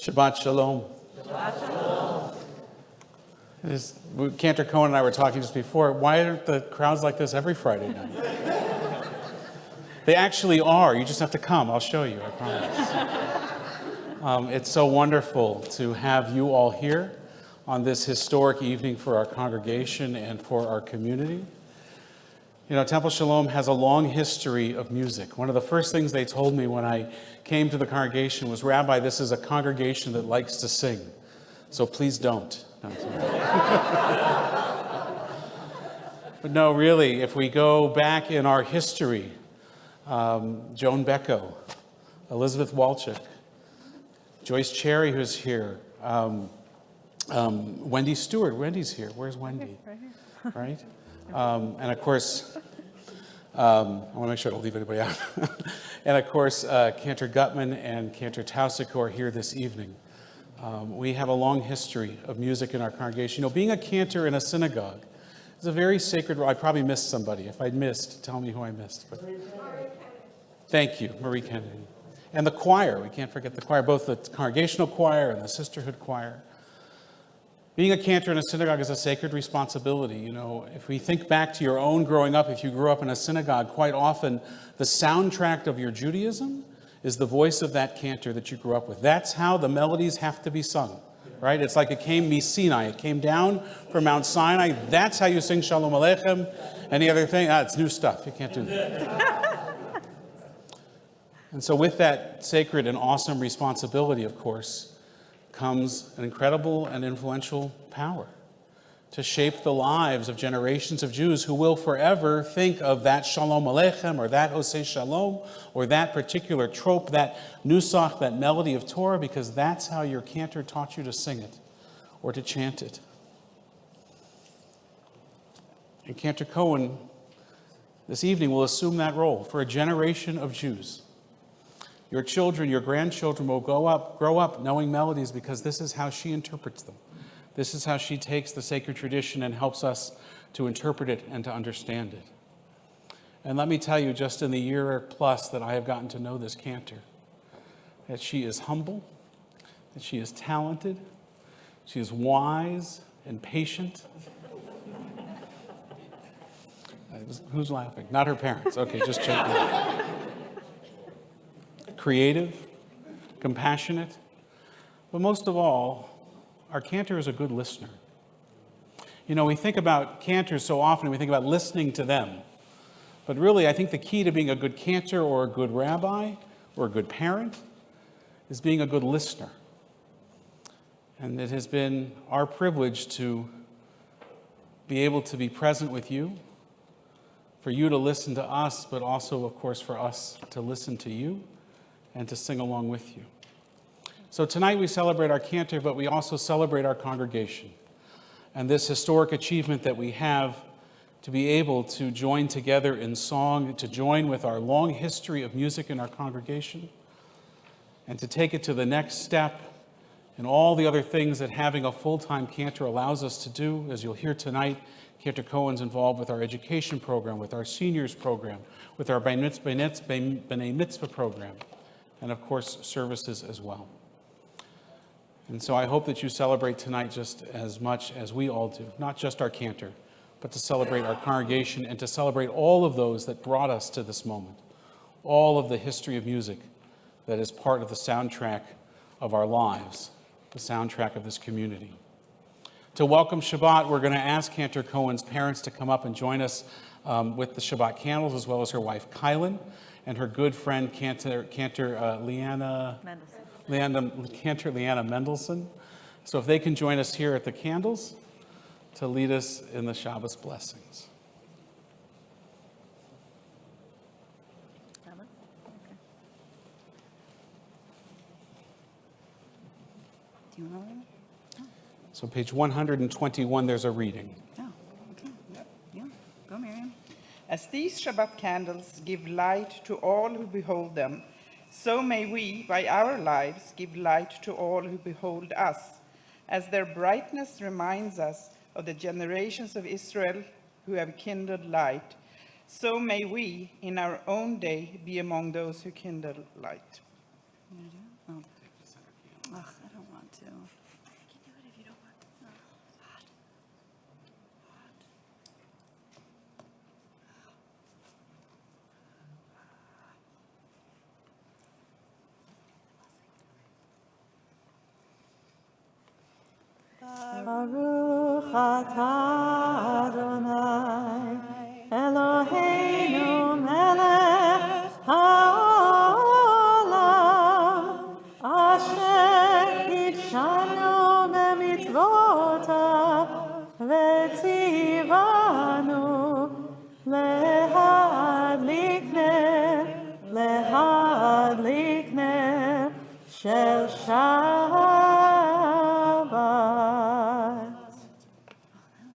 Shabbat Shalom. Shabbat Shalom. Cantor Cohen and I were talking just before. Why aren't the crowds like this every Friday night? They actually are. You just have to come. I'll show you, I promise. It's so wonderful to have you all here on this historic evening for our congregation and for our community. You know, Temple Shalom has a long history of music. One of the first things they told me when I came to the congregation was, Rabbi, this is a congregation that likes to sing, so please don't. No, but no, really, if we go back in our history, Joan Becko, Elizabeth Walchik, Joyce Cherry, who's here, Wendy Stewart. Wendy's here. Where's Wendy? Right here. Right? And of course, I want to make sure I don't leave anybody out. And of course, Cantor Gutman and Cantor Tausig, who are here this evening. We have a long history of music in our congregation. You know, being a cantor in a synagogue is a very sacred role. I probably missed somebody. If I missed, tell me who I missed. But thank you, Marie Kennedy. And the choir, we can't forget the choir, both the congregational choir and the sisterhood choir. Being a cantor in a synagogue is a sacred responsibility. You know, if we think back to your own growing up, if you grew up in a synagogue, quite often the soundtrack of your Judaism is the voice of that cantor that you grew up with. That's how the melodies have to be sung, right? It's like it came Sinai. It came down from Mount Sinai. That's how you sing Shalom Aleichem. Any other thing? It's new stuff. You can't do that. And so with that sacred and awesome responsibility, of course, comes an incredible and influential power to shape the lives of generations of Jews who will forever think of that Shalom Aleichem or that Oseh Shalom or that particular trope, that nusach, that melody of Torah, because that's how your cantor taught you to sing it or to chant it. And Cantor Cohen this evening will assume that role for a generation of Jews. Your children, your grandchildren will grow up knowing melodies because this is how she interprets them. This is how she takes the sacred tradition and helps us to interpret it and to understand it. And let me tell you, just in the year plus that I have gotten to know this cantor, that she is humble, that she is talented, she is wise and patient. Who's laughing? Not her parents. Okay, just checking. Creative, compassionate, but most of all, our cantor is a good listener. You know, we think about cantors so often, we think about listening to them. But really, I think the key to being a good cantor or a good rabbi or a good parent is being a good listener. And it has been our privilege to be able to be present with you, for you to listen to us, but also, of course, for us to listen to you and to sing along with you. So tonight we celebrate our cantor, but we also celebrate our congregation and this historic achievement that we have to be able to join together in song, to join with our long history of music in our congregation, and to take it to the next step and all the other things that having a full-time cantor allows us to do. As you'll hear tonight, Cantor Cohen's involved with our education program, with our seniors program, with our B'nai Mitzvah program, and of course, services as well. And so I hope that you celebrate tonight just as much as we all do, not just our cantor, but to celebrate our congregation and to celebrate all of those that brought us to this moment, all of the history of music that is part of the soundtrack of our lives, the soundtrack of this community. To welcome Shabbat, we're going to ask Cantor Cohen's parents to come up and join us with the Shabbat candles, as well as her wife, Kylan, and her good friend, Cantor Leanna Mendelson. So if they can join us here at the candles to lead us in the Shabbos blessings. Do you know that? So page 121, there's a reading. Oh, okay. Yeah. Go, Miriam. As these Shabbat candles give light to all who behold them, so may we, by our lives, give light to all who behold us, as their brightness reminds us of the generations of Israel who have kindled light. So may we, in our own day, be among those who kindle light. Oh. Ugh, I don't Baruch atah